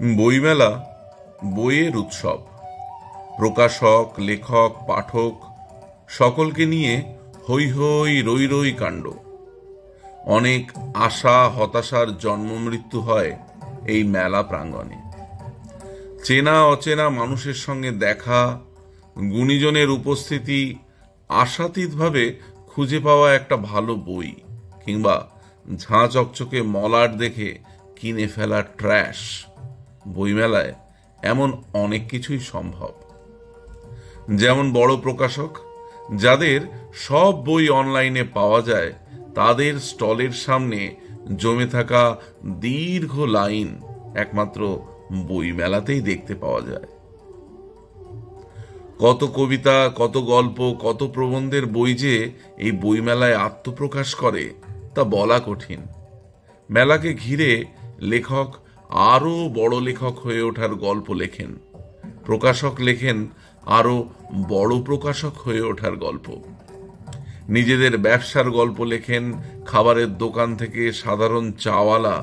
বইমেলা বইয়ের উৎসব। প্রকাশক, লেখক, পাঠক সকলকে নিয়ে হৈ হৈ রই রই কাণ্ড। অনেক আশা হতাশার জন্ম মৃত্যু হয় এই মেলা প্রাঙ্গণে। চেনা অচেনা মানুষের সঙ্গে দেখা, গুণীজনের উপস্থিতি, আশাতীতভাবে খুঁজে পাওয়া একটা ভালো বই, কিংবা ঝাঁ চকচকে মলাট দেখে কিনে ফেলা ট্র্যাশ। বইমেলায় এমন অনেক কিছুই সম্ভব। যেমন বড় প্রকাশক, যাদের সব বই অনলাইনে পাওয়া যায়, তাদের স্টলের সামনে জমে থাকা দীর্ঘ লাইন একমাত্র বইমেলাতেই দেখতে পাওয়া যায়। কত কবিতা, কত গল্প, কত প্রবন্ধের বই যে এই বইমেলায় আত্মপ্রকাশ করে তা বলা কঠিন। মেলাকে ঘিরে লেখক আরো বড় লেখক হয়ে ওঠার গল্প লেখেন, প্রকাশক লেখেন আরো বড় প্রকাশক হয়ে ওঠার গল্প। নিজেদের ব্যবসার গল্প লেখেন খাবারের দোকান থেকে সাধারণ চাওয়ালা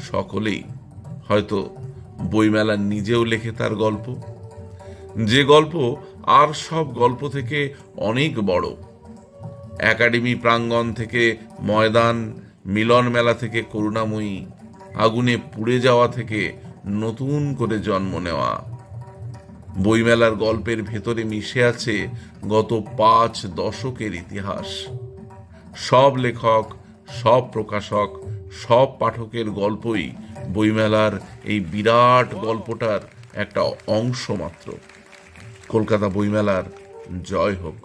সকলেই। হয়তো বইমেলা নিজেও লেখে তার গল্প, যে গল্প আর সব গল্প থেকে অনেক বড়। একাডেমি প্রাঙ্গণ থেকে ময়দান, মিলন মেলা থেকে করুণাময়ী, আগুনে পুড়ে যাওয়া থেকে নতুন করে জন্ম নেওয়া। বইমেলার গল্পের ভেতরে মিশে আছে গত 5 দশকের ইতিহাস। সব লেখক, সব প্রকাশক, সব পাঠকের গল্পই বইমেলার এই বিরাট গল্পটার একটা অংশ মাত্র। কলকাতা বইমেলার জয় হোক।